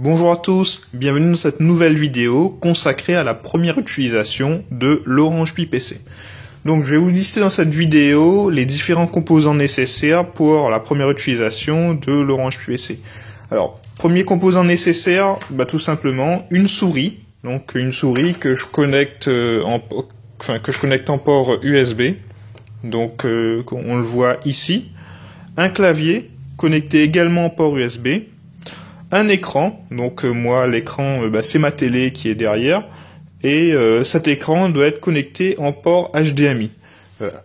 Bonjour à tous, bienvenue dans cette nouvelle vidéo consacrée à la première utilisation de l'Orange Pi PC. Donc je vais vous lister dans cette vidéo les différents composants nécessaires pour la première utilisation de l'Orange Pi PC. Alors, premier composant nécessaire, tout simplement une souris. Donc une souris que je connecte en port USB. Donc on le voit ici. Un clavier connecté également en port USB. Un écran, donc moi l'écran c'est ma télé qui est derrière, et cet écran doit être connecté en port HDMI.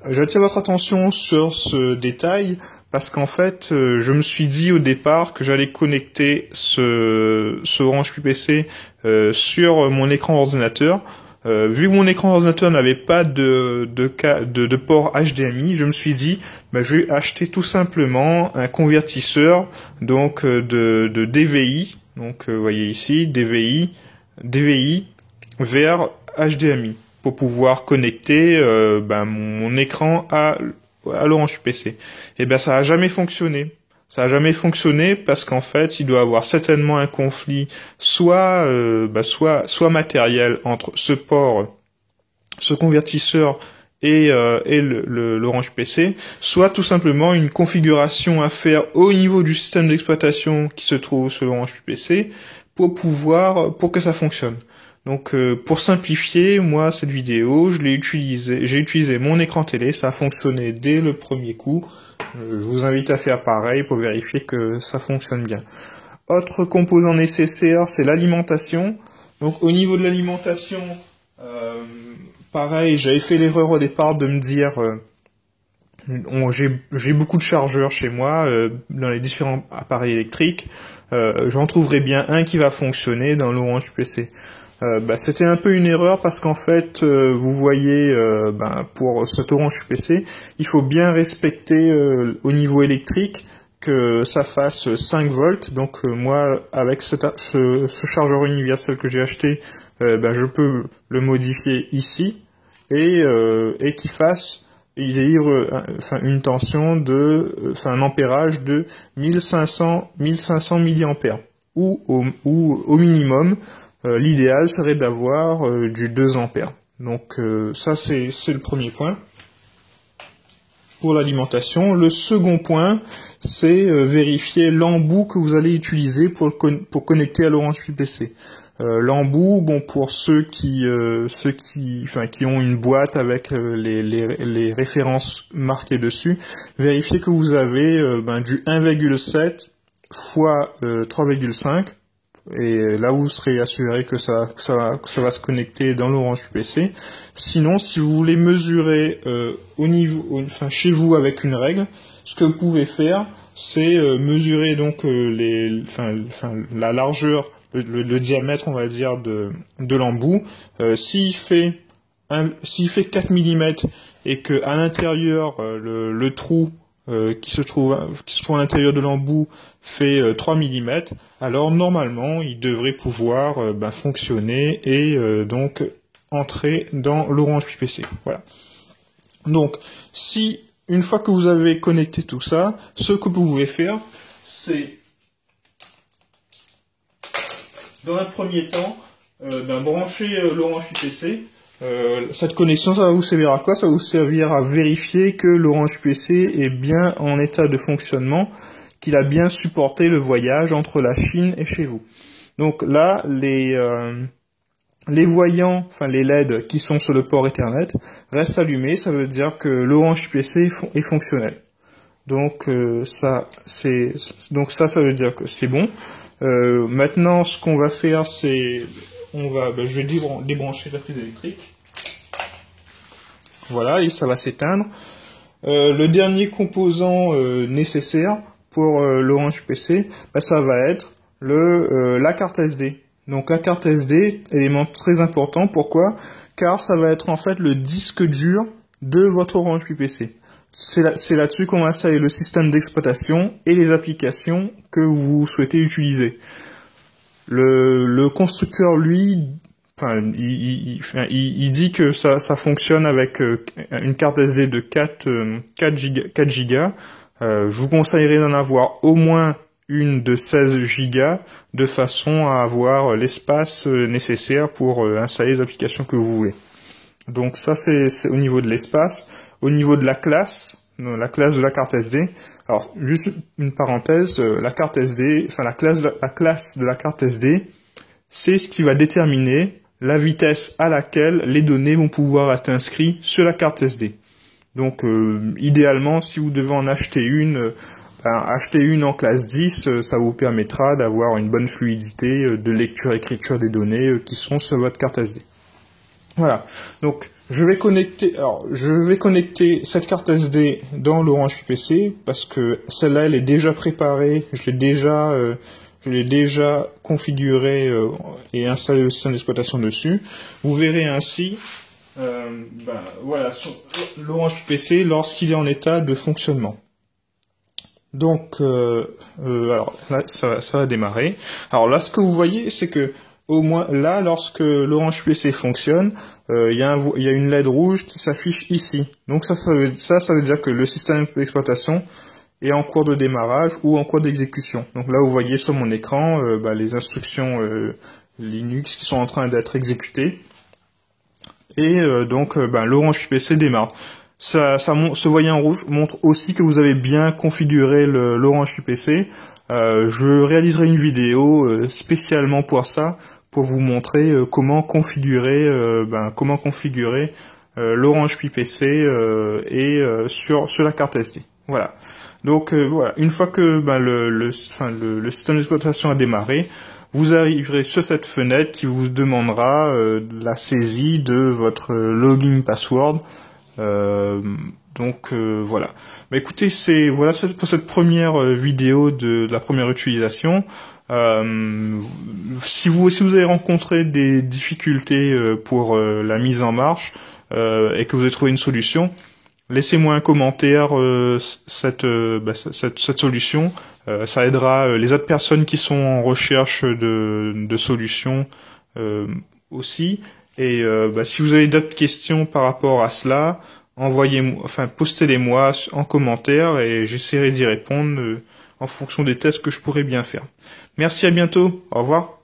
J'attire votre attention sur ce détail parce qu'en fait je me suis dit au départ que j'allais connecter ce Orange Pi PC sur mon écran ordinateur. Vu que mon écran d'ordinateur n'avait pas de port HDMI, je me suis dit, je vais acheter tout simplement un convertisseur donc de DVI, donc vous voyez ici DVI vers HDMI pour pouvoir connecter mon écran à l'Orange Pi PC. Et ça a jamais fonctionné. Ça n'a jamais fonctionné parce qu'en fait, il doit y avoir certainement un conflit soit matériel entre ce convertisseur et l'Orange PC, soit tout simplement une configuration à faire au niveau du système d'exploitation qui se trouve sur l'Orange Pi PC pour que ça fonctionne. Donc pour simplifier, moi cette vidéo, j'ai utilisé mon écran télé, ça a fonctionné dès le premier coup. Je vous invite à faire pareil pour vérifier que ça fonctionne bien. Autre composant nécessaire, c'est l'alimentation. Donc au niveau de l'alimentation, pareil, j'avais fait l'erreur au départ de me dire j'ai beaucoup de chargeurs chez moi dans les différents appareils électriques. J'en trouverai bien un qui va fonctionner dans l'Orange Pi PC. C'était un peu une erreur parce qu'en fait, vous voyez, pour cet Orange Pi PC, il faut bien respecter au niveau électrique que ça fasse 5 volts. Donc moi, avec ce chargeur universel que j'ai acheté, je peux le modifier ici et qu'il fasse une tension un ampérage de 1500 milliampères ou au minimum. L'idéal serait d'avoir du 2 ampères. Donc ça c'est le premier point pour l'alimentation. Le second point, c'est vérifier l'embout que vous allez utiliser pour connecter à l'Orange Pi PC. L'embout, pour ceux qui ont une boîte avec les références marquées dessus, vérifiez que vous avez du 1,7 fois 3,5. Et là, vous serez assuré que ça va se connecter dans l'Orange Pi PC. Sinon, si vous voulez mesurer chez vous avec une règle, ce que vous pouvez faire, c'est mesurer donc la largeur, le diamètre, on va dire, de l'embout. S'il fait 4 mm et que à l'intérieur le trou qui se trouve à l'intérieur de l'embout fait 3 mm, alors normalement il devrait pouvoir fonctionner et donc entrer dans l'Orange Pi PC. Voilà. Donc si une fois que vous avez connecté tout ça, ce que vous pouvez faire, c'est dans un premier temps brancher l'Orange Pi PC. Cette connexion, ça va vous servir à quoi? Ça va vous servir à vérifier que l'Orange Pi PC est bien en état de fonctionnement, qu'il a bien supporté le voyage entre la Chine et chez vous. Donc là, les voyants, les LED qui sont sur le port Ethernet restent allumés. Ça veut dire que l'Orange Pi PC est fonctionnel. Donc ça veut dire que c'est bon. Maintenant, ce qu'on va faire, c'est je vais débrancher la prise électrique. Voilà, et ça va s'éteindre. Le dernier composant nécessaire pour l'Orange Pi PC, ça va être la carte SD. Donc la carte SD, élément très important. Pourquoi? Car ça va être en fait le disque dur de votre Orange Pi PC. C'est là-dessus qu'on va installer le système d'exploitation et les applications que vous souhaitez utiliser. Le constructeur, lui, il dit que ça fonctionne avec une carte SD de 4 Go. Je vous conseillerais d'en avoir au moins une de 16 gigas de façon à avoir l'espace nécessaire pour installer les applications que vous voulez. Donc ça c'est au niveau de l'espace. Au niveau de la classe de la carte SD. Alors juste une parenthèse, la carte SD, enfin la classe de la carte SD, c'est ce qui va déterminer la vitesse à laquelle les données vont pouvoir être inscrites sur la carte SD. Donc idéalement, si vous devez en acheter une, acheter une en classe 10, ça vous permettra d'avoir une bonne fluidité de lecture-écriture des données qui sont sur votre carte SD. Voilà. Donc je vais connecter cette carte SD dans l'Orange UPC parce que celle-là elle est déjà préparée, je l'ai déjà configurée et installé le système d'exploitation dessus. Vous verrez ainsi voilà, l'Orange UPC lorsqu'il est en état de fonctionnement. Donc, alors là, ça va démarrer. Alors là, ce que vous voyez, c'est que au moins là, lorsque l'Orange UPC fonctionne, il y a une LED rouge qui s'affiche ici. Donc ça veut dire que le système d'exploitation est en cours de démarrage ou en cours d'exécution. Donc là, vous voyez sur mon écran les instructions Linux qui sont en train d'être exécutées. Et l'Orange UPC démarre. Ce voyant rouge montre aussi que vous avez bien configuré l'Orange UPC. Je réaliserai une vidéo spécialement pour ça, pour vous montrer comment configurer l'Orange UPC sur la carte SD. Voilà. Donc voilà, une fois que le système d'exploitation a démarré, vous arriverez sur cette fenêtre qui vous demandera la saisie de votre login password. Voilà. Mais écoutez, voilà pour cette première vidéo de la première utilisation. Si vous avez rencontré des difficultés pour la mise en marche et que vous avez trouvé une solution, laissez-moi un commentaire cette solution. Ça aidera les autres personnes qui sont en recherche de solutions aussi. Et si vous avez d'autres questions par rapport à cela, postez-les-moi en commentaire et j'essaierai d'y répondre en fonction des tests que je pourrai bien faire. Merci, à bientôt. Au revoir.